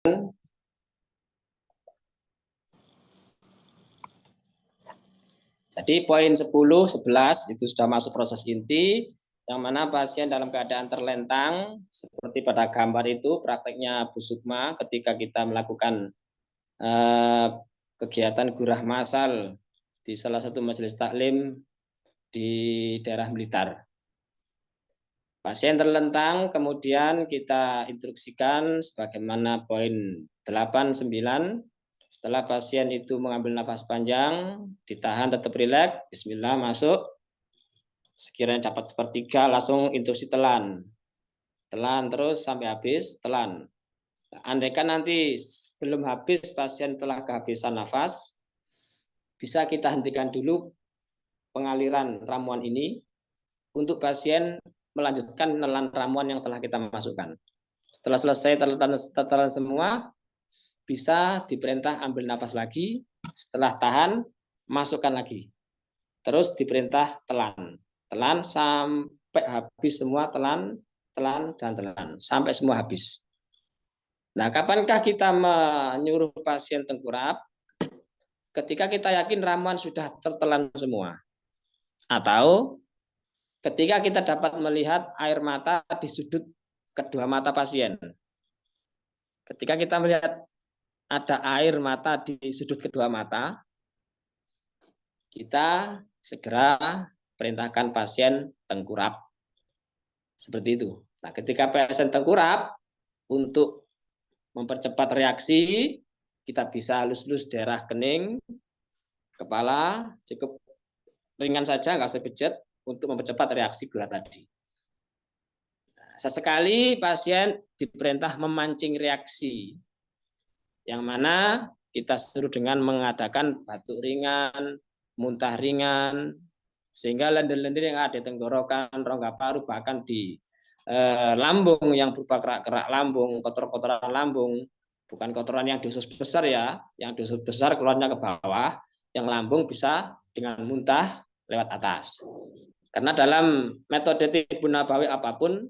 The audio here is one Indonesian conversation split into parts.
Jadi poin 10, 11 itu sudah masuk proses inti, yang mana pasien dalam keadaan terlentang, seperti pada gambar itu prakteknya Bu Sukma ketika kita melakukan kegiatan gurah massal di salah satu majelis taklim di daerah Blitar. Pasien terlentang, kemudian kita instruksikan sebagaimana poin 8, 9. Setelah pasien itu mengambil nafas panjang, ditahan tetap rileks, bismillah masuk. Sekiranya dapat sepertiga, langsung instruksi telan. Telan terus sampai habis, telan. Andaikan nanti belum habis, pasien telah kehabisan nafas, bisa kita hentikan dulu pengaliran ramuan ini untuk pasien melanjutkan menelan ramuan yang telah kita masukkan. Setelah selesai telan semua, bisa diperintah ambil nafas lagi, setelah tahan, masukkan lagi. Terus diperintah telan. Telan sampai habis semua, telan, dan telan. Sampai semua habis. Nah, kapankah kita menyuruh pasien tengkurap? Ketika kita yakin ramuan sudah tertelan semua. Atau ketika kita dapat melihat air mata di sudut kedua mata pasien. Ketika kita melihat ada air mata di sudut kedua mata, kita segera perintahkan pasien tengkurap. Seperti itu. Nah, ketika pasien tengkurap, untuk mempercepat reaksi, kita bisa halus-halus daerah kening, kepala, cukup ringan saja, nggak usah pijet, untuk mempercepat reaksi gurah tadi. Sesekali pasien diperintah memancing reaksi, yang mana kita suruh dengan mengadakan batuk ringan, muntah ringan, sehingga lendir-lendir yang ada di tenggorokan, rongga paru, bahkan di lambung yang berupa kerak-kerak lambung, kotor-kotoran lambung, bukan kotoran yang di usus besar ya, yang di usus besar keluarnya ke bawah, yang lambung bisa dengan muntah lewat atas. Karena dalam metode tibbun nabawi apapun,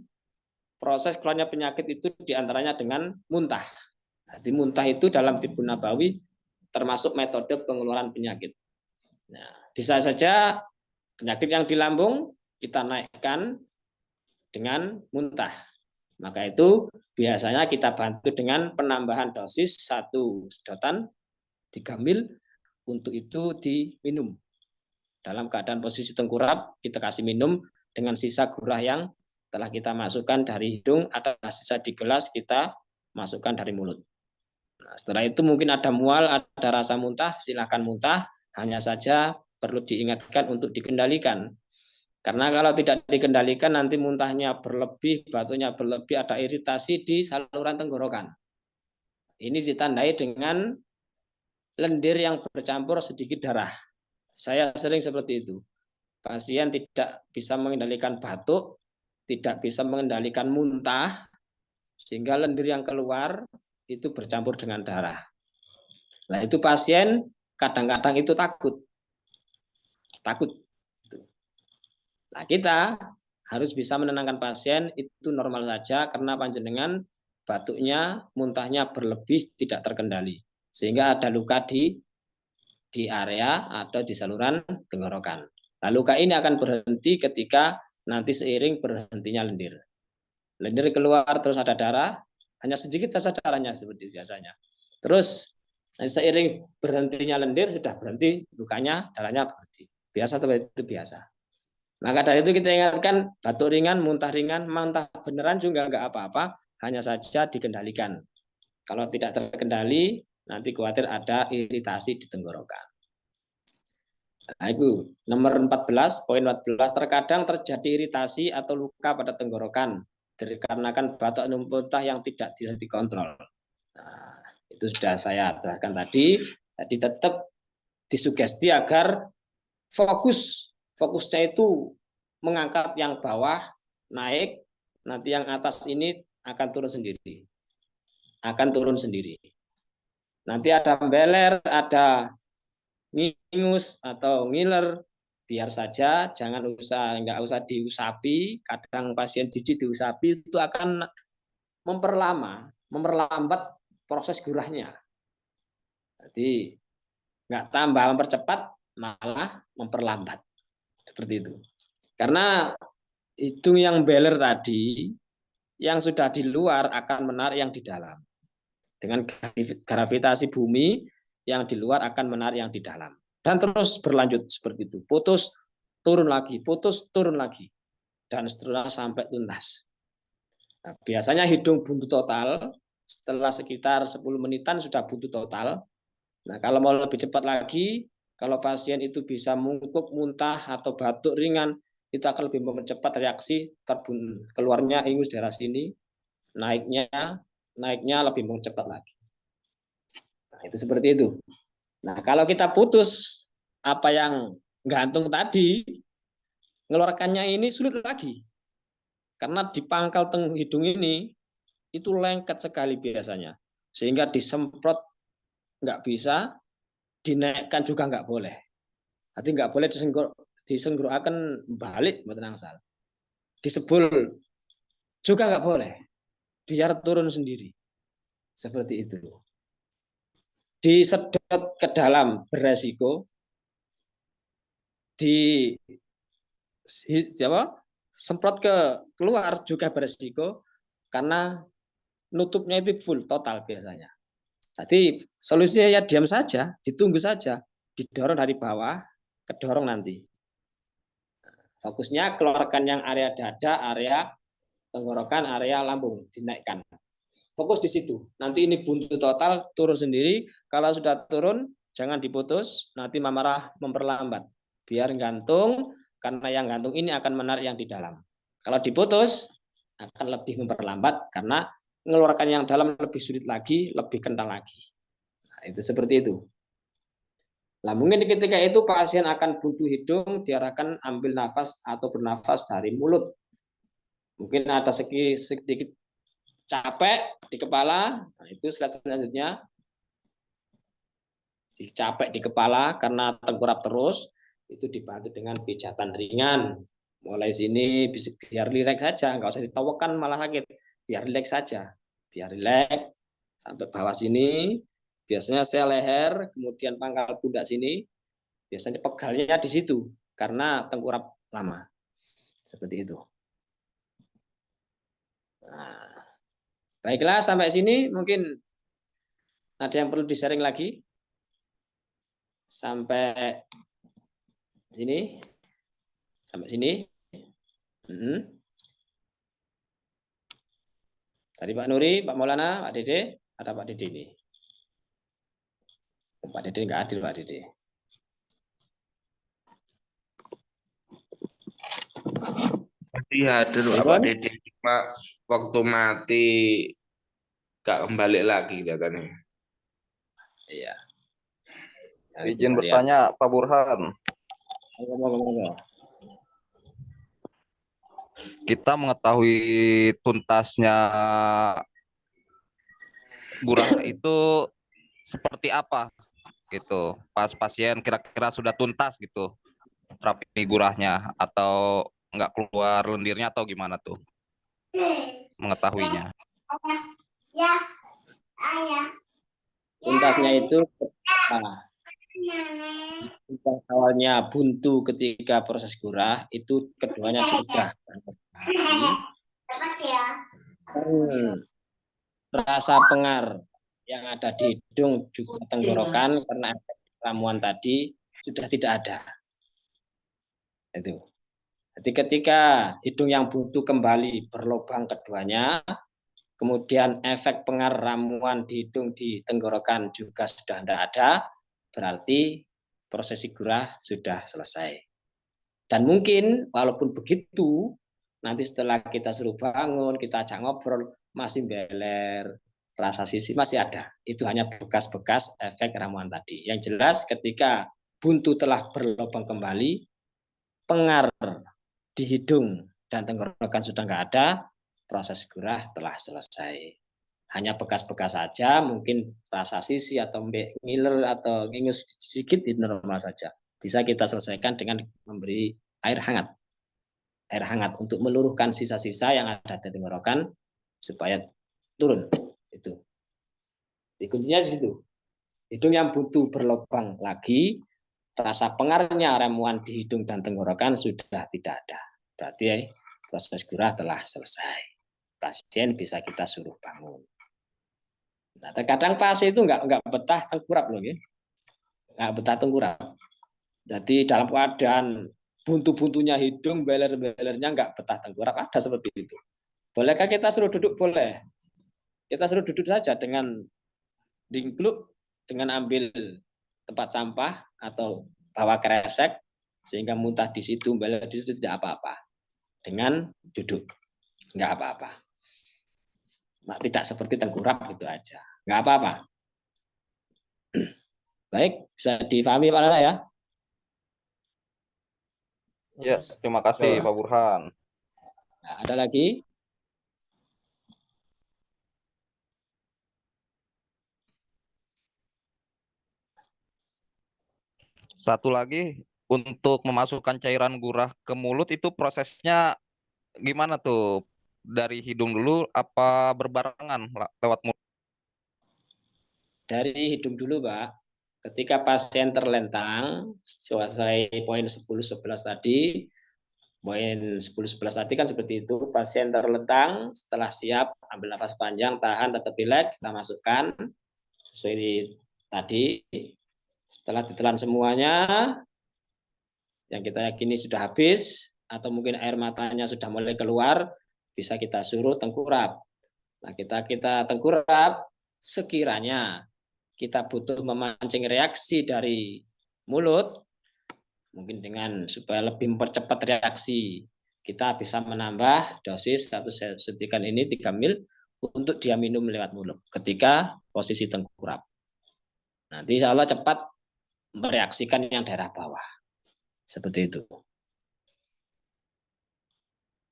proses keluarnya penyakit itu diantaranya dengan muntah. Jadi muntah itu dalam tibbun nabawi termasuk metode pengeluaran penyakit. Nah, bisa saja penyakit yang di lambung kita naikkan dengan muntah. Maka itu biasanya kita bantu dengan penambahan dosis 1 sedotan 3 ml, untuk itu diminum. Dalam keadaan posisi tengkurap, kita kasih minum dengan sisa gurah yang telah kita masukkan dari hidung, atau sisa di gelas kita masukkan dari mulut. Nah, setelah itu mungkin ada mual, ada rasa muntah, silakan muntah. Hanya saja perlu diingatkan untuk dikendalikan. Karena kalau tidak dikendalikan nanti muntahnya berlebih, batuknya berlebih, ada iritasi di saluran tenggorokan. Ini ditandai dengan lendir yang bercampur sedikit darah. Saya sering seperti itu. Pasien tidak bisa mengendalikan batuk, tidak bisa mengendalikan muntah, sehingga lendir yang keluar itu bercampur dengan darah. Nah, itu pasien kadang-kadang itu takut. Nah, kita harus bisa menenangkan pasien, itu normal saja karena panjenengan batuknya, muntahnya berlebih, tidak terkendali. Sehingga ada luka di area atau di saluran tenggorokan. Nah, luka ini akan berhenti ketika nanti seiring berhentinya lendir. Lendir keluar terus ada darah, hanya sedikit saja darahnya seperti biasanya. Terus seiring berhentinya lendir sudah berhenti lukanya, darahnya berhenti. Biasa itu biasa. Maka dari itu kita ingatkan batuk ringan, muntah beneran juga nggak apa-apa, hanya saja dikendalikan. Kalau tidak terkendali, nanti khawatir ada iritasi di tenggorokan. Nah, itu nomor 14, poin 14, terkadang terjadi iritasi atau luka pada tenggorokan dikarenakan batuk dan muntah yang tidak bisa dikontrol. Nah, itu sudah saya terangkan tadi. Jadi tetap disugesti agar fokusnya itu mengangkat yang bawah naik, nanti yang atas ini akan turun sendiri. Nanti ada beler, ada ngingus atau ngiler, biar saja, nggak usah diusapi. Kadang pasien jijik diusapi itu akan memperlambat proses gurahnya. Jadi nggak tambah mempercepat, malah memperlambat. Seperti itu. Karena hidung yang beler tadi, yang sudah di luar akan menarik yang di dalam. Dengan gravitasi bumi, yang di luar akan menarik yang di dalam. Dan terus berlanjut seperti itu. Putus, turun lagi, putus, turun lagi. Dan seterusnya sampai tuntas. Nah, biasanya hidung buntu total, setelah sekitar 10 menitan sudah buntu total. Nah, kalau mau lebih cepat lagi, kalau pasien itu bisa mungkuk, muntah, atau batuk ringan, itu akan lebih mempercepat reaksi keluarnya ingus daerah sini, naiknya lebih mempercepat lagi. Nah, itu seperti itu. Nah, kalau kita putus apa yang gantung tadi, ngeluarkannya ini sulit lagi. Karena di pangkal hidung ini itu lengket sekali biasanya. Sehingga disemprot nggak bisa, dinaikkan juga nggak boleh. Jadi nggak boleh disenggurkan balik, mboten angsal. Disebul juga nggak boleh. Biar turun sendiri. Seperti itu. Disedot ke dalam beresiko, di semprot ke keluar juga beresiko, karena nutupnya itu full total biasanya. Jadi solusinya ya diam saja, ditunggu saja, didorong dari bawah, kedorong nanti. Fokusnya keluarkan yang area dada, area tenggorokan, area lambung, dinaikkan. Fokus di situ. Nanti ini buntu total, turun sendiri. Kalau sudah turun, jangan diputus, nanti mamarah memperlambat. Biar gantung, karena yang gantung ini akan menarik yang di dalam. Kalau diputus, akan lebih memperlambat, karena mengeluarkan yang dalam lebih sulit lagi, lebih kental lagi. Nah, itu seperti itu. Nah, mungkin ketika itu pasien akan buntu hidung, diarahkan ambil nafas atau bernafas dari mulut. Mungkin ada sedikit capek di kepala, nah itu slide selanjutnya. Capek di kepala karena tengkurap terus, itu dibantu dengan pijatan ringan. Mulai sini biar rileks saja, nggak usah ditawakan malah sakit. Biar rileks saja, biar rileks sampai bawah sini. Biasanya saya leher, kemudian pangkal pundak sini. Biasanya pegalnya di situ karena tengkurap lama. Seperti itu. Nah, baiklah sampai sini mungkin ada yang perlu di-sharing lagi. Sampai sini. Sampai sini. Tadi Pak Nuri, Pak Maulana, Pak Dede, ada Pak Dede ini. Pak Dede nggak adil, Pak Dede. Iya, hadir Pak Dede, cuma waktu mati gak kembali lagi katanya. Iya. Izin bertanya Pak Burhan. Kita mengetahui tuntasnya gurah itu seperti apa gitu. Pas pasien kira-kira sudah tuntas gitu terapi gurahnya, atau nggak keluar lendirnya, atau gimana tuh mengetahuinya? Tuntasnya itu awalnya buntu ketika proses gurah, itu keduanya sudah rasa pengar yang ada di hidung juga tenggorokan karena ramuan tadi sudah tidak ada. Itu. Jadi ketika hidung yang buntu kembali berlubang keduanya, kemudian efek pengar ramuan di hidung di tenggorokan juga sudah tidak ada, berarti prosesi gurah sudah selesai. Dan mungkin walaupun begitu, nanti setelah kita suruh bangun, kita ajak ngobrol, masih beler, rasa sisi masih ada. Itu hanya bekas-bekas efek ramuan tadi. Yang jelas ketika buntu telah berlubang kembali, pengar di hidung dan tenggorokan sudah nggak ada, proses gurah telah selesai. Hanya bekas-bekas saja, mungkin rasa sisi atau ngiler atau ngingus sedikit itu normal saja. Bisa kita selesaikan dengan memberi air hangat. Air hangat untuk meluruhkan sisa-sisa yang ada di tenggorokan supaya turun. Itu. Kuncinya di situ. Hidung yang buntu berlubang lagi, rasa pengarnya ramuan di hidung dan tenggorokan sudah tidak ada. Berarti proses gurah telah selesai. Pasien bisa kita suruh bangun. Nah, terkadang pasien itu nggak betah tengkurap loh, ya. Nggak betah tengkurap. Jadi dalam keadaan buntu-buntunya hidung, beler-belernya nggak betah tengkurap, ada seperti itu. Bolehkah kita suruh duduk? Boleh. Kita suruh duduk saja dengan dingkluk, dengan ambil tempat sampah atau bawa kresek sehingga muntah di situ, beler di situ tidak apa-apa. Dengan duduk, nggak apa-apa. Tidak seperti tengkurap gitu aja, nggak apa-apa. Baik, bisa difahami Pak Nana ya? Ya, terima kasih Pak Burhan. Nah, ada lagi? Satu lagi, untuk memasukkan cairan gurah ke mulut itu prosesnya gimana tuh? Dari hidung dulu apa berbarengan lewat mulut? Dari hidung dulu, Pak. Ketika pasien terlentang, sesuai poin 10-11 tadi, poin 10-11 tadi kan seperti itu, pasien terlentang, setelah siap, ambil nafas panjang, tahan, tetap rileks, kita masukkan sesuai tadi. Setelah ditelan semuanya, yang kita yakini sudah habis, atau mungkin air matanya sudah mulai keluar, bisa kita suruh tengkurap. Nah, kita tengkurap, sekiranya kita butuh memancing reaksi dari mulut, mungkin dengan supaya lebih mempercepat reaksi, kita bisa menambah dosis satu suntikan ini 3 ml untuk dia minum lewat mulut ketika posisi tengkurap. Nanti insya Allah cepat mereaksikan yang daerah bawah. Seperti itu.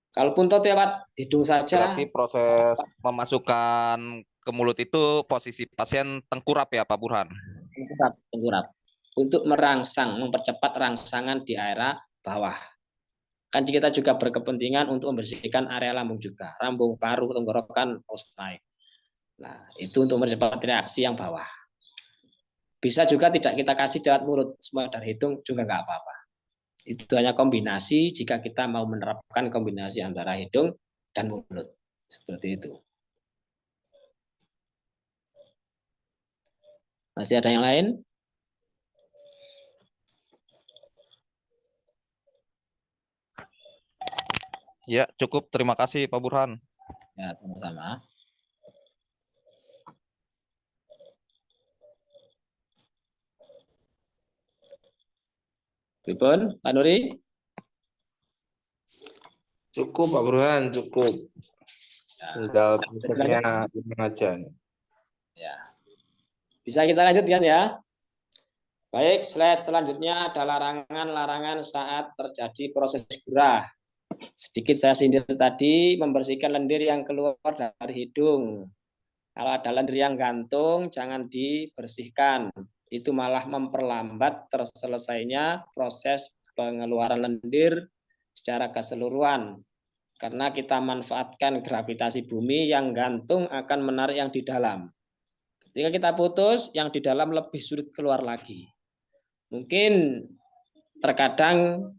Kalau puntot lewat hidung saja. Berarti proses memasukkan ke mulut itu posisi pasien tengkurap ya Pak Burhan? Tengkurap. Untuk merangsang, mempercepat rangsangan di area bawah. Kan kita juga berkepentingan untuk membersihkan area lambung juga. Lambung, paru, tenggorokan harus naik. Nah, itu untuk mempercepat reaksi yang bawah. Bisa juga tidak kita kasih lewat mulut, semua dari hidung juga nggak apa-apa. Itu hanya kombinasi jika kita mau menerapkan kombinasi antara hidung dan mulut. Seperti itu. Masih ada yang lain? Ya, cukup. Terima kasih Pak Burhan. Ya, sama-sama. Pripun, Pak Nuri? Cukup Pak Burhan, cukup. Tinggal Ya. aja. Ya. Bisa kita lanjutkan ya. Baik, slide selanjutnya ada larangan-larangan saat terjadi proses gurah. Sedikit saya sindir tadi, membersihkan lendir yang keluar dari hidung. Kalau ada lendir yang gantung, jangan dibersihkan. Itu malah memperlambat terselesainya proses pengeluaran lendir secara keseluruhan. Karena kita manfaatkan gravitasi bumi, yang gantung akan menarik yang di dalam. Ketika kita putus, yang di dalam lebih sulit keluar lagi. Mungkin terkadang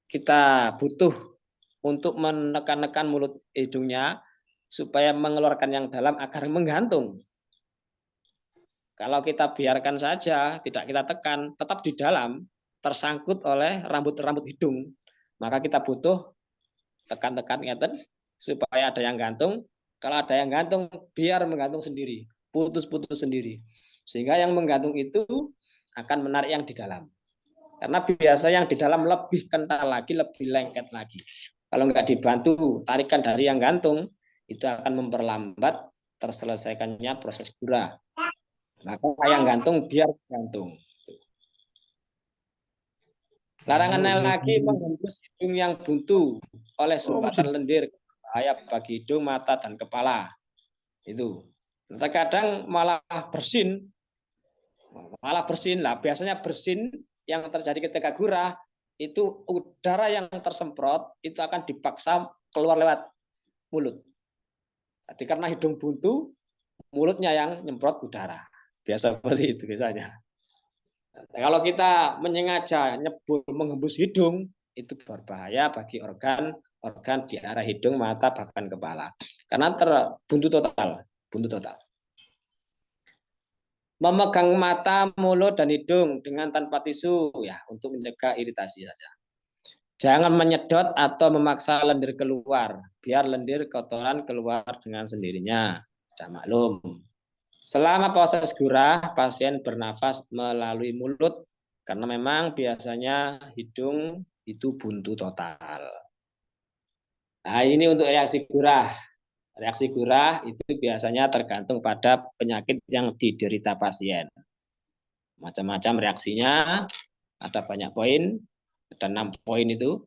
kita butuh untuk menekan-nekan mulut hidungnya supaya mengeluarkan yang dalam agar menggantung. Kalau kita biarkan saja, tidak kita tekan, tetap di dalam, tersangkut oleh rambut-rambut hidung. Maka kita butuh tekan-tekan supaya ada yang gantung. Kalau ada yang gantung, biar menggantung sendiri, putus-putus sendiri. Sehingga yang menggantung itu akan menarik yang di dalam. Karena biasa yang di dalam lebih kental lagi, lebih lengket lagi. Kalau nggak dibantu tarikan dari yang gantung, itu akan memperlambat terselesaikannya proses gurah. Maka yang gantung biar gantung. Larangan lagi menghembus hidung yang buntu oleh sumbatan lendir, bahaya bagi hidung, mata, dan kepala. Itu. Terkadang malah bersin lah. Biasanya bersin yang terjadi ketika gurah itu udara yang tersemprot itu akan dipaksa keluar lewat mulut. Jadi karena hidung buntu, mulutnya yang nyemprot udara. Biasa seperti itu biasanya. Nah, kalau kita menyengaja nyebur menghembus hidung, itu berbahaya bagi organ di arah hidung, mata, bahkan kepala. Karena buntu total, buntu total. Memegang mata, mulut, dan hidung dengan tanpa tisu ya untuk mencegah iritasi saja. Jangan menyedot atau memaksa lendir keluar, biar lendir kotoran keluar dengan sendirinya. Sudah maklum. Selama proses gurah, pasien bernafas melalui mulut karena memang biasanya hidung itu buntu total. Nah, ini untuk reaksi gurah. Reaksi gurah itu biasanya tergantung pada penyakit yang diderita pasien. Macam-macam reaksinya, ada banyak poin, ada 6 poin itu.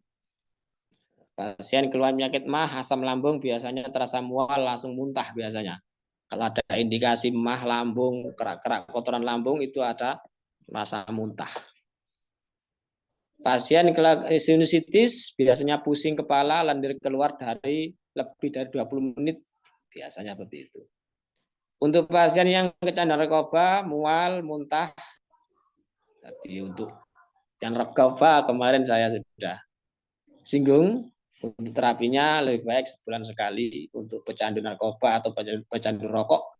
Pasien keluar penyakit MAH, asam lambung biasanya terasa mual, langsung muntah biasanya. Kalau ada indikasi MAH lambung, kerak-kerak kotoran lambung itu ada rasa muntah. Pasien sinusitis biasanya pusing kepala, lendir keluar dari lebih dari 20 menit, biasanya seperti itu. Untuk pasien yang kecanduan narkoba, mual, muntah, jadi untuk yang narkoba kemarin saya sudah singgung, untuk terapinya lebih baik sebulan sekali. Untuk pecandu narkoba atau pecandu rokok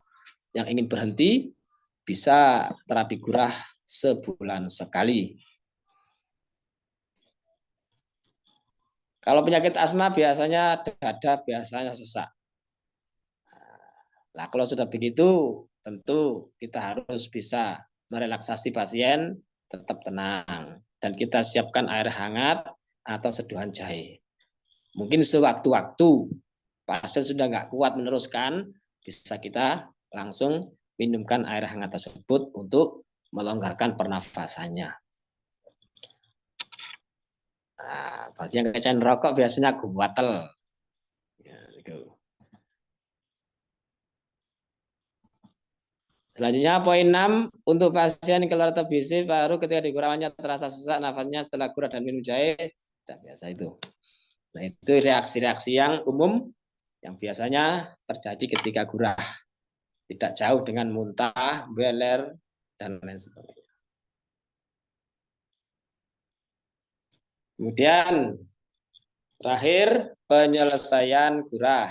yang ingin berhenti, bisa terapi gurah sebulan sekali. Kalau penyakit asma biasanya dada, biasanya sesak. Nah, kalau sudah begitu, tentu kita harus bisa merelaksasi pasien, tetap tenang. Dan kita siapkan air hangat atau seduhan jahe. Mungkin sewaktu-waktu pasien sudah nggak kuat meneruskan, bisa kita langsung minumkan air hangat tersebut untuk melonggarkan pernafasannya. Nah, bagi yang kecanduan rokok biasanya guatel. Ya, gitu. Selanjutnya poin 6, untuk pasien keluar TBC baru ketika dikurangannya terasa sesak nafasnya setelah gurah dan minum jahe, tidak biasa itu. Nah, itu reaksi-reaksi yang umum yang biasanya terjadi ketika gurah. Tidak jauh dengan muntah, beler, dan lain sebagainya. Kemudian terakhir penyelesaian gurah.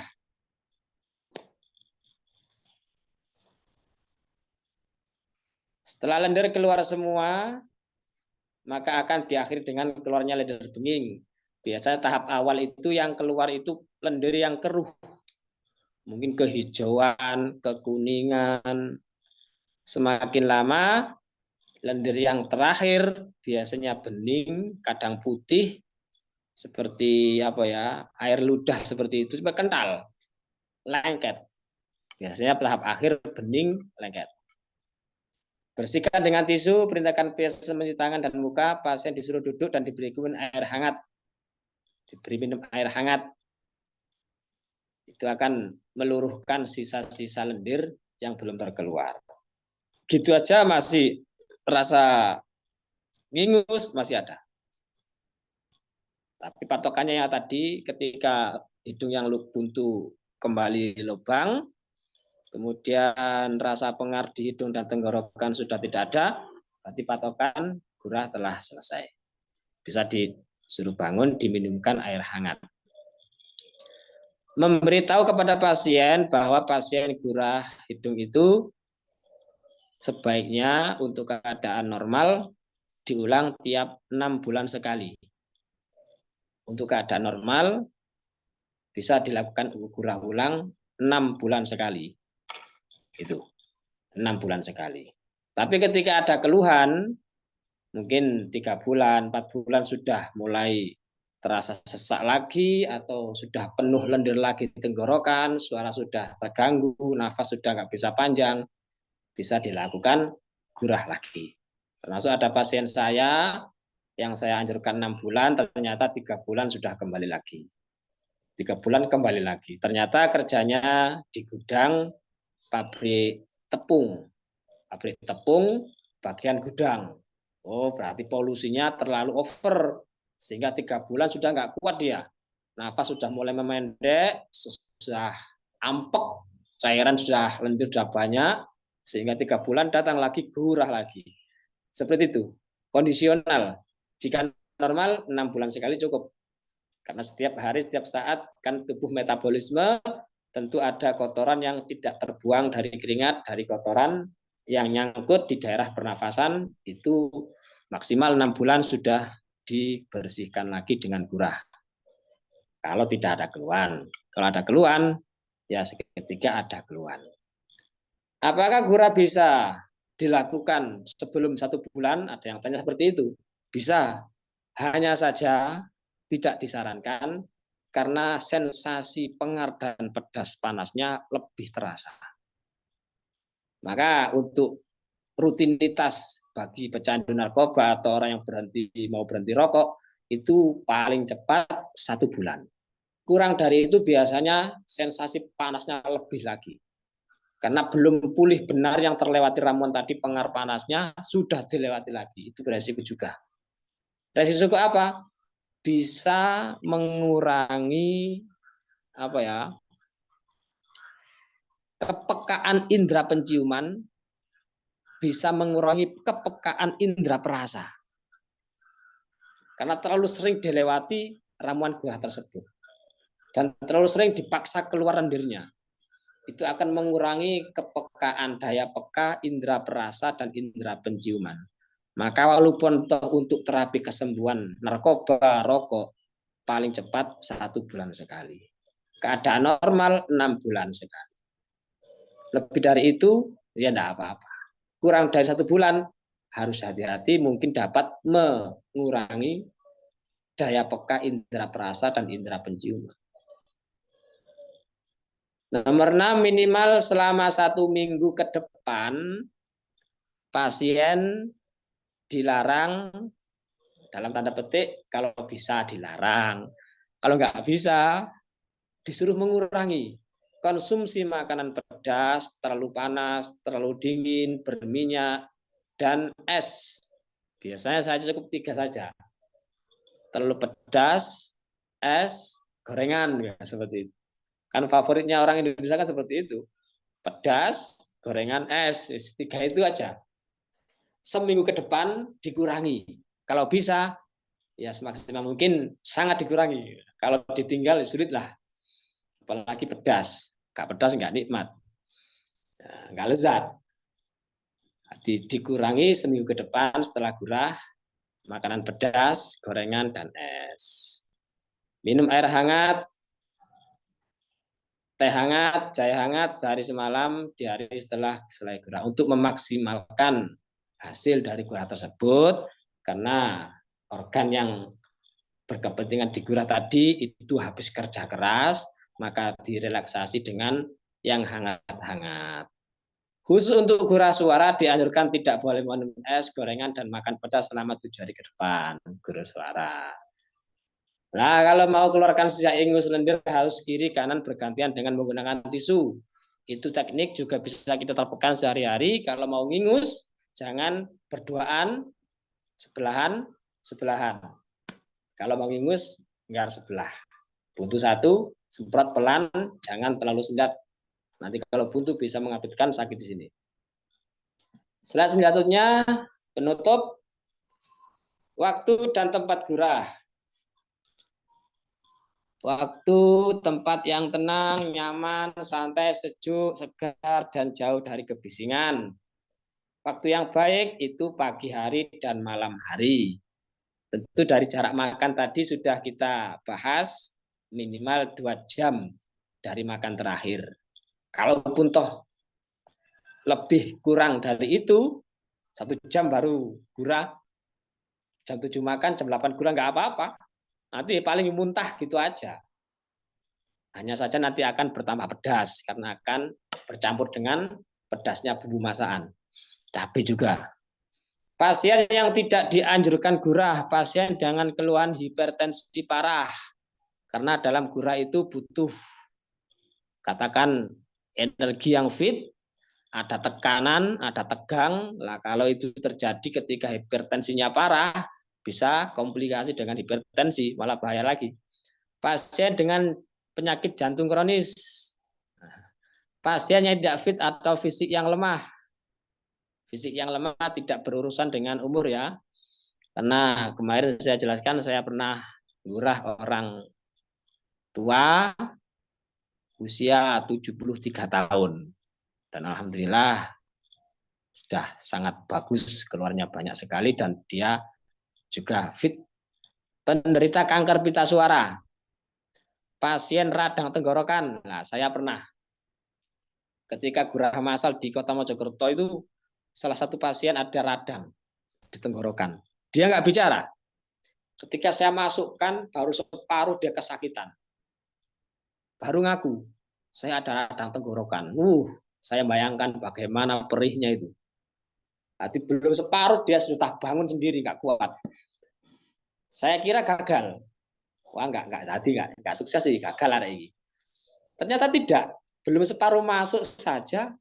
Setelah lendir keluar semua, maka akan diakhiri dengan keluarnya lendir bening. Biasanya tahap awal itu yang keluar itu lendir yang keruh. Mungkin kehijauan, kekuningan. Semakin lama, lendir yang terakhir biasanya bening, kadang putih, seperti apa ya, air ludah seperti itu, kental, lengket. Biasanya tahap akhir bening, lengket. Bersihkan dengan tisu, perintahkan pasien mencuci tangan dan muka, pasien disuruh duduk dan diberi air hangat. Diberi minum air hangat. Itu akan meluruhkan sisa-sisa lendir yang belum terkeluar. Gitu aja masih rasa ngingus, masih ada. Tapi patokannya ya tadi, ketika hidung yang buntu kembali lubang, kemudian rasa pengar di hidung dan tenggorokan sudah tidak ada, berarti patokan gurah telah selesai. Bisa disuruh bangun, diminumkan air hangat. Memberitahu kepada pasien bahwa pasien gurah hidung itu sebaiknya untuk keadaan normal diulang tiap 6 bulan sekali. Untuk keadaan normal bisa dilakukan gurah ulang 6 bulan sekali. Itu 6 bulan sekali. Tapi ketika ada keluhan, mungkin 3 bulan, 4 bulan sudah mulai terasa sesak lagi atau sudah penuh lendir lagi tenggorokan, suara sudah terganggu, nafas sudah nggak bisa panjang, bisa dilakukan gurah lagi. Termasuk ada pasien saya yang saya anjurkan 6 bulan, ternyata 3 bulan sudah kembali lagi. 3 bulan kembali lagi. Ternyata kerjanya di gudang pabrik tepung. Pabrik tepung bagian gudang. Oh, berarti polusinya terlalu over. Sehingga 3 bulan sudah nggak kuat dia. Nafas sudah mulai memendek, sudah ampek, cairan sudah lendir sudah banyak, sehingga 3 bulan datang lagi gurah lagi. Seperti itu, kondisional. Jika normal 6 bulan sekali cukup. Karena setiap hari, setiap saat kan tubuh metabolisme tentu ada kotoran yang tidak terbuang dari keringat, dari kotoran yang nyangkut di daerah pernafasan, itu maksimal 6 bulan sudah dibersihkan lagi dengan gurah. Kalau tidak ada keluhan. Kalau ada keluhan, ya seketika ada keluhan. Apakah gurah bisa dilakukan sebelum 1 bulan? Ada yang tanya seperti itu. Bisa. Hanya saja tidak disarankan karena sensasi pengar dan pedas panasnya lebih terasa. Maka untuk rutinitas bagi pecandu narkoba atau orang yang mau berhenti rokok itu paling cepat 1 bulan. Kurang dari itu biasanya sensasi panasnya lebih lagi. Karena belum pulih benar yang terlewati ramuan tadi, pengar panasnya sudah dilewati lagi. Itu beresiko juga. Resiko apa? Bisa mengurangi kepekaan indera penciuman, bisa mengurangi kepekaan indera perasa. Karena terlalu sering dilewati ramuan gurah tersebut. Dan terlalu sering dipaksa keluar lendirnya. Itu akan mengurangi kepekaan daya peka indera perasa dan indera penciuman. Maka walaupun untuk terapi kesembuhan narkoba, rokok, paling cepat 1 bulan sekali. Keadaan normal 6 bulan sekali. Lebih dari itu, ya tidak apa-apa. Kurang dari 1 bulan, harus hati-hati, mungkin dapat mengurangi daya peka indera perasa dan indera penciuman. Nomor 6, minimal selama 1 minggu ke depan, pasien dilarang, dalam tanda petik, kalau bisa dilarang. Kalau nggak bisa, disuruh mengurangi konsumsi makanan pedas, terlalu panas, terlalu dingin, berminyak, dan es. Biasanya saya cukup 3 saja. Terlalu pedas, es, gorengan, ya, seperti itu. Kan favoritnya orang Indonesia kan seperti itu. Pedas, gorengan, es. 3 itu aja. Seminggu ke depan dikurangi. Kalau bisa, ya semaksimal mungkin sangat dikurangi. Kalau ditinggal ya sulit lah. Apalagi pedas. Nggak pedas nggak nikmat. Nggak lezat. Dikurangi seminggu ke depan setelah gurah, makanan pedas, gorengan, dan es. Minum air hangat, teh hangat, jahe hangat sehari semalam di hari setelah selesai gurah untuk memaksimalkan hasil dari gurah tersebut, karena organ yang berkepentingan di gurah tadi itu habis kerja keras, maka direlaksasi dengan yang hangat-hangat. Khusus untuk gurah suara dianjurkan tidak boleh minum es, gorengan, dan makan pedas selama 7 hari ke depan. Gurah suara. Nah, kalau mau keluarkan sisa ingus lendir harus kiri kanan bergantian dengan menggunakan tisu. Itu teknik juga bisa kita terapkan sehari-hari. Kalau mau ngingus, jangan berduaan, sebelahan. Kalau mau ngingus, nggak sebelah. Buntu 1, semprot pelan, jangan terlalu sendat. Nanti kalau buntu bisa mengakibatkan sakit di sini. Selanjutnya, penutup waktu dan tempat gurah. Waktu, tempat yang tenang, nyaman, santai, sejuk, segar, dan jauh dari kebisingan. Waktu yang baik itu pagi hari dan malam hari. Tentu dari jarak makan tadi sudah kita bahas, minimal 2 jam dari makan terakhir. Kalaupun toh lebih kurang dari itu, 1 jam baru gurah, jam 7 makan, jam 8 gurah, nggak apa-apa. Nanti paling muntah gitu aja. Hanya saja nanti akan bertambah pedas, karena akan bercampur dengan pedasnya bumbu masakan. Cabai juga. Pasien yang tidak dianjurkan gurah, pasien dengan keluhan hipertensi parah. Karena dalam gurah itu butuh, katakan, energi yang fit, ada tekanan, ada tegang. Lah kalau itu terjadi ketika hipertensinya parah, bisa komplikasi dengan hipertensi, malah bahaya lagi. Pasien dengan penyakit jantung kronis, Pasien yang tidak fit atau fisik yang lemah. Fisik yang lemah tidak berurusan dengan umur ya. Karena kemarin saya jelaskan saya pernah lurah orang tua usia 73 tahun. Dan alhamdulillah sudah sangat bagus, keluarnya banyak sekali dan dia juga fit. Penderita kanker pita suara, pasien radang tenggorokan. Nah, saya pernah ketika gurah masal di Kota Mojokerto itu salah satu pasien ada radang di tenggorokan. Dia nggak bicara. Ketika saya masukkan baru separuh dia kesakitan. Baru ngaku, saya ada radang tenggorokan. Saya bayangkan bagaimana perihnya itu. Nanti belum separuh dia sudah bangun sendiri, nggak kuat. Saya kira gagal. Wah, nggak sukses sih, gagal hari ini. Ternyata tidak. Belum separuh masuk saja,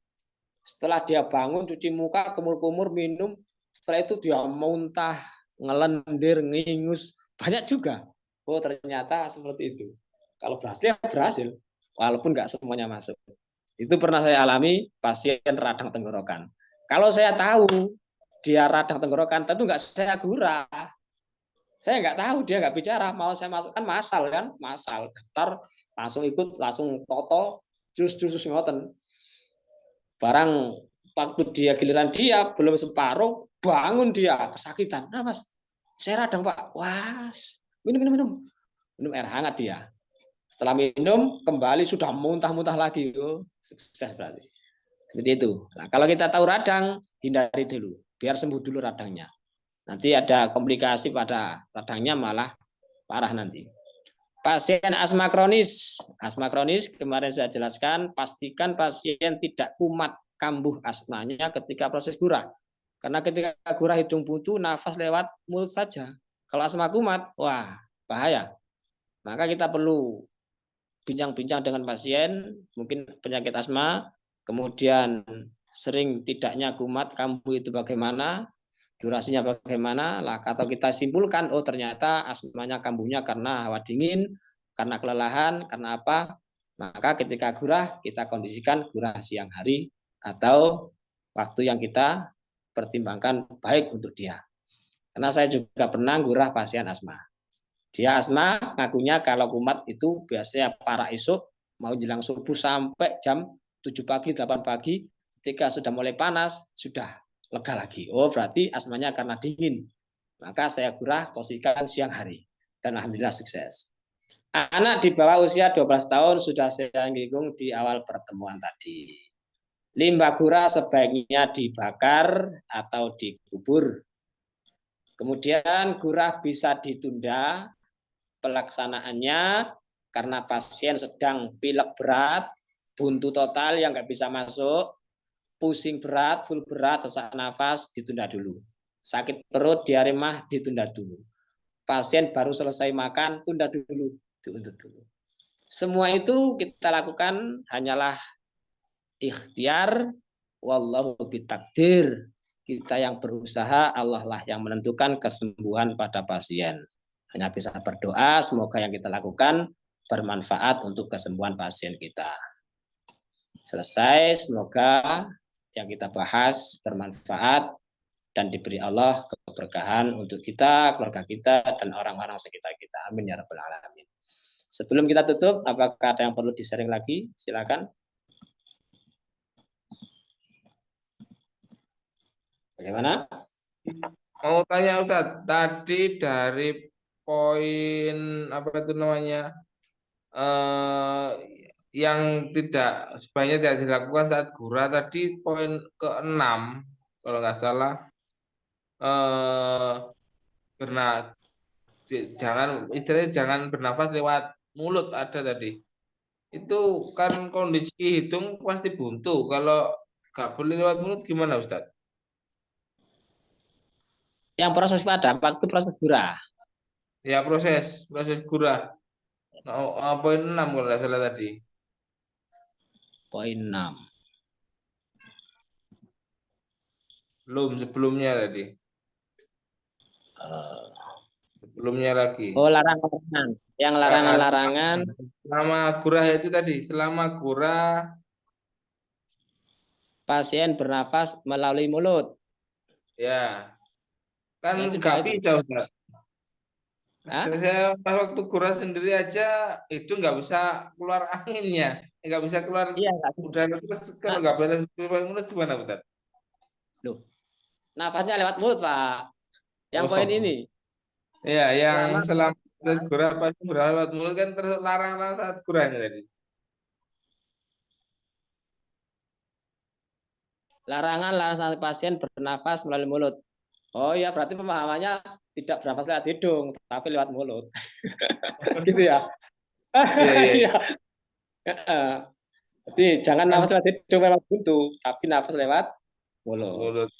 setelah dia bangun, cuci muka, kumur-kumur, minum, setelah itu dia muntah, ngelendir, ngingus, banyak juga. Oh, ternyata seperti itu. Kalau berhasil, ya berhasil. Walaupun nggak semuanya masuk. Itu pernah saya alami pasien radang tenggorokan. Kalau saya tahu dia radang tenggorokan, tentu nggak saya gurah. Saya nggak tahu, dia nggak bicara. Mau saya masukkan masal kan, masal daftar, langsung ikut, langsung toto, jus ngoten. Barang waktu dia giliran dia belum separuh, bangun dia kesakitan. Nah mas, saya radang pak. Wah, minum air hangat dia. Setelah minum kembali sudah muntah-muntah lagi. Oh, sukses berarti. Seperti itu. Nah, kalau kita tahu radang, hindari dulu, biar sembuh dulu radangnya. Nanti ada komplikasi pada radangnya malah parah nanti. Pasien asma kronis kemarin saya jelaskan, pastikan pasien tidak kumat kambuh asmanya ketika proses gurah. Karena ketika gurah hidung buntu, nafas lewat mulut saja. Kalau asma kumat, wah bahaya. Maka kita perlu bincang-bincang dengan pasien, mungkin penyakit asma, kemudian sering tidaknya kumat kambuh itu bagaimana, durasinya bagaimana, lah atau kita simpulkan, oh ternyata asmanya kambuhnya karena hawa dingin, karena kelelahan, karena apa, maka ketika gurah kita kondisikan gurah siang hari atau waktu yang kita pertimbangkan baik untuk dia. Karena saya juga pernah gurah pasien asma. Dia asma, ngakunya kalau kumat itu biasanya parah esok, mau jelang subuh sampai jam 7 pagi, 8 pagi, ketika sudah mulai panas, sudah lega lagi. Oh, berarti asmanya karena dingin. Maka saya gurah posisikan siang hari. Dan alhamdulillah sukses. Anak di bawah usia 12 tahun sudah saya singgung di awal pertemuan tadi. Limbah gurah sebaiknya dibakar atau dikubur. Kemudian gurah bisa ditunda pelaksanaannya karena pasien sedang pilek berat, buntu total yang nggak bisa masuk, pusing berat, full berat, sesak nafas, ditunda dulu. Sakit perut, diare mah, ditunda dulu. Pasien baru selesai makan, tunda dulu, diundur dulu. Semua itu kita lakukan hanyalah ikhtiar, wallahu bitakdir. Kita yang berusaha, Allah lah yang menentukan kesembuhan pada pasien. Hanya bisa berdoa, semoga yang kita lakukan bermanfaat untuk kesembuhan pasien kita. Selesai, semoga yang kita bahas bermanfaat dan diberi Allah keberkahan untuk kita, keluarga kita, dan orang-orang sekitar kita. Amin ya rabbal alamin. Sebelum kita tutup, apakah ada yang perlu di-sharing lagi? Silakan. Bagaimana? Mau tanya Ustaz, tadi dari poin apa itu namanya yang tidak sebaiknya tidak dilakukan saat gurah tadi poin ke-6 kalau nggak salah karena jangan istilahnya jangan bernafas lewat mulut ada tadi itu kan kondisi hidung pasti buntu kalau nggak boleh lewat mulut gimana Ustaz? Yang proses pada waktu proses gurah. Ya proses gurah. Nah, poin 6 kalau nggak salah tadi. Poin 6. Belum sebelumnya tadi. Sebelumnya lagi. Oh, larangan-larangan. Yang larangan-larangan. Selama gurah itu tadi, selama gurah pasien bernafas melalui mulut. Ya, kan Ya nggak sudah itu. bisa Ustaz. Hah? Saya pas waktu kurang sendiri aja itu nggak bisa keluar anginnya, nggak bisa keluar Iya, nggak bisa. udara. Kalau nggak boleh keluar mulut gimana, Ustaz? Loh, nafasnya lewat mulut, Pak. Yang poin Oh, ini, iya, yang selama selama kurang pasti berawat mulut kan terlarang saat kurang tadi. larangan pasien bernafas melalui mulut. Oh ya, berarti pemahamannya tidak bernafas lewat hidung, tapi lewat mulut. Gitu ya. Iya, iya, iya. Iya. Jadi jangan Kan nafas lewat hidung lewat buntu, tapi nafas lewat mulut. mulut.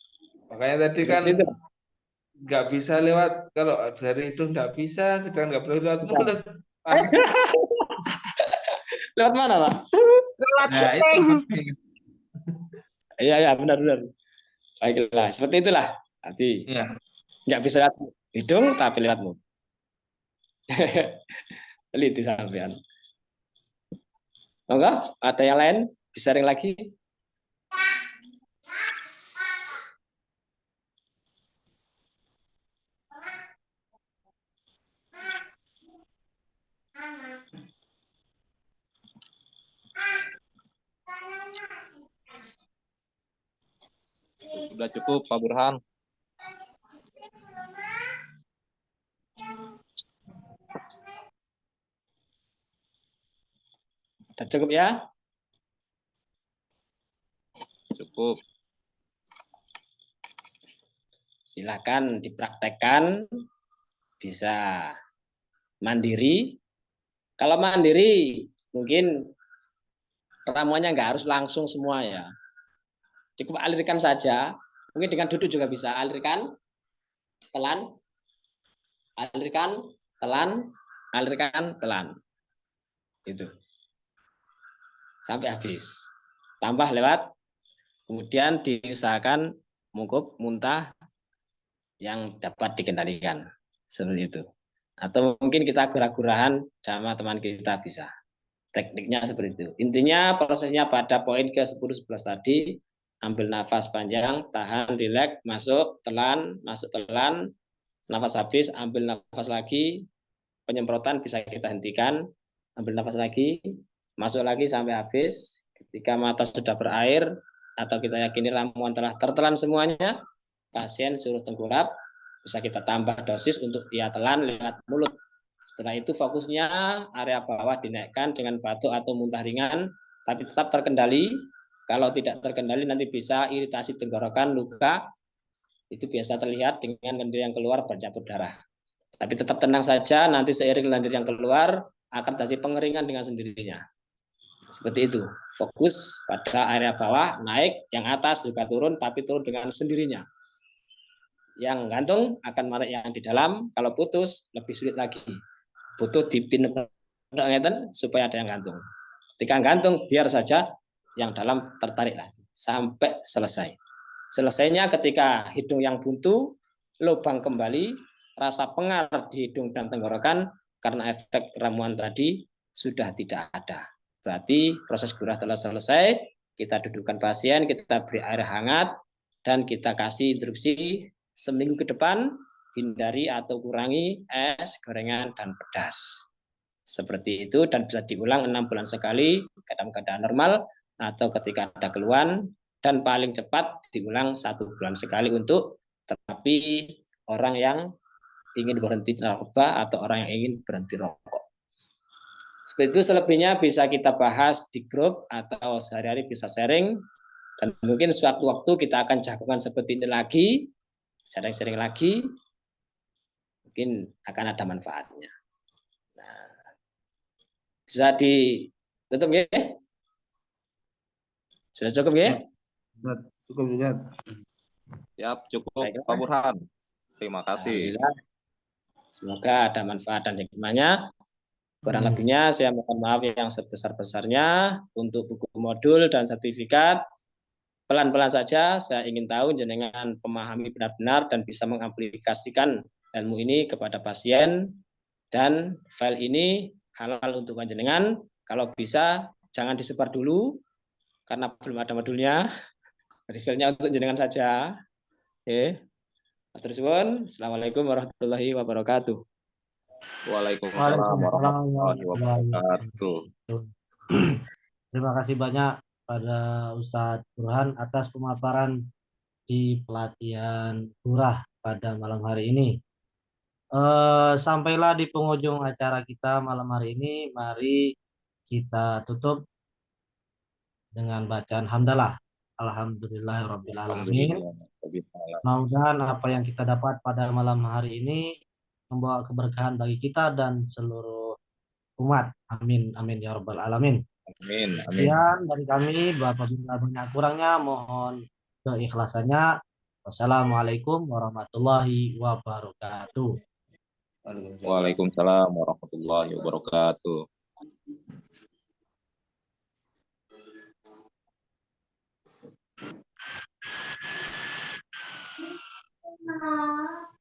Makanya tadi kan Seperti itu. nggak bisa lewat, kalau dari hidung nggak bisa, sedang nggak boleh lewat mulut. Lewat mana, Pak? Lewat Nah, itu kuping. Iya, ya, benar-benar. Baiklah, seperti itulah. Nanti ya. nggak bisa lewat hidung, tapi lewat mulut. Teliti sampean. Enggak? Ada yang lain? Di-sharing lagi? Sudah cukup, Pak Burhan. Sudah cukup ya? Cukup. Silakan dipraktekkan, bisa mandiri. Kalau mandiri mungkin ramuannya nggak harus langsung semua ya. Cukup alirkan saja. Mungkin dengan duduk juga bisa. Alirkan, telan, alirkan, telan, alirkan, telan. Itu. Sampai habis. Tambah lewat, kemudian diusahakan mungkup, muntah yang dapat dikendalikan. Seperti itu. Atau mungkin kita gurah-gurahan sama teman kita bisa. Tekniknya seperti itu. Intinya prosesnya pada poin ke-10-11 tadi, ambil nafas panjang, tahan, rileks, masuk, telan, nafas habis, ambil nafas lagi, penyemprotan bisa kita hentikan, ambil nafas lagi, masuk lagi sampai habis. Ketika mata sudah berair atau kita yakini ramuan telah tertelan semuanya, pasien suruh tengkurap, bisa kita tambah dosis untuk dia telan lewat mulut. Setelah itu fokusnya area bawah dinaikkan dengan batuk atau muntah ringan, tapi tetap terkendali. Kalau tidak terkendali nanti bisa iritasi tenggorokan, luka. Itu biasa terlihat dengan lendir yang keluar bercampur darah. Tapi tetap tenang saja, nanti seiring lendir yang keluar akan terjadi pengeringan dengan sendirinya. Seperti itu. Fokus pada area bawah, naik, yang atas juga turun, tapi turun dengan sendirinya. Yang gantung akan menarik yang di dalam, kalau putus lebih sulit lagi. Butuh dipin supaya ada yang gantung. Ketika gantung biar saja yang dalam tertarik lagi sampai selesai. Selesainya ketika hidung yang buntu, lubang kembali, rasa pengar di hidung dan tenggorokan karena efek ramuan tadi sudah tidak ada. Berarti proses gurah telah selesai, kita dudukkan pasien, kita beri air hangat, dan kita kasih instruksi seminggu ke depan hindari atau kurangi es, gorengan, dan pedas. Seperti itu dan bisa diulang 6 bulan sekali dalam keadaan normal atau ketika ada keluhan, dan paling cepat diulang 1 bulan sekali untuk terapi orang yang ingin berhenti narkoba atau orang yang ingin berhenti rokok. Seperti itu, selebihnya bisa kita bahas di grup atau sehari-hari bisa sharing, dan mungkin suatu waktu kita akan jagokan seperti ini lagi, sering-sering lagi, mungkin akan ada manfaatnya. Nah, bisa ditutup ya? Sudah cukup ya? Cukup juga. Siap, cukup, Baiklah. Pak Burhan. Terima kasih. Alhamdulillah. Semoga ada manfaat dan hikmahnya. Kurang lebihnya saya mohon maaf yang sebesar-besarnya. Untuk buku modul dan sertifikat, pelan-pelan saja saya ingin tahu jenengan pemahami benar-benar dan bisa mengaplikasikan ilmu ini kepada pasien, dan file ini halal untuk jenengan. Kalau bisa jangan disebar dulu karena belum ada modulnya. Refillnya untuk jenengan saja. Oke. Matur suwun. Assalamualaikum warahmatullahi wabarakatuh. Waalaikumsalam warahmatullahi wabarakatuh. Terima kasih banyak pada Ustadz Burhan atas pemaparan di pelatihan lurah pada malam hari ini. Sampailah di penghujung acara kita malam hari ini. Mari kita tutup dengan bacaan hamdalah. Alhamdulillahirabbil alamin. Mudah-mudahan apa yang kita dapat pada malam hari ini membawa keberkahan bagi kita dan seluruh umat. Amin amin ya rabbal alamin. Amin. Sekian dari kami. Apabila banyak kurangnya mohon keikhlasannya. Wassalamualaikum warahmatullahi wabarakatuh. Waalaikumsalam warahmatullahi wabarakatuh. Nah.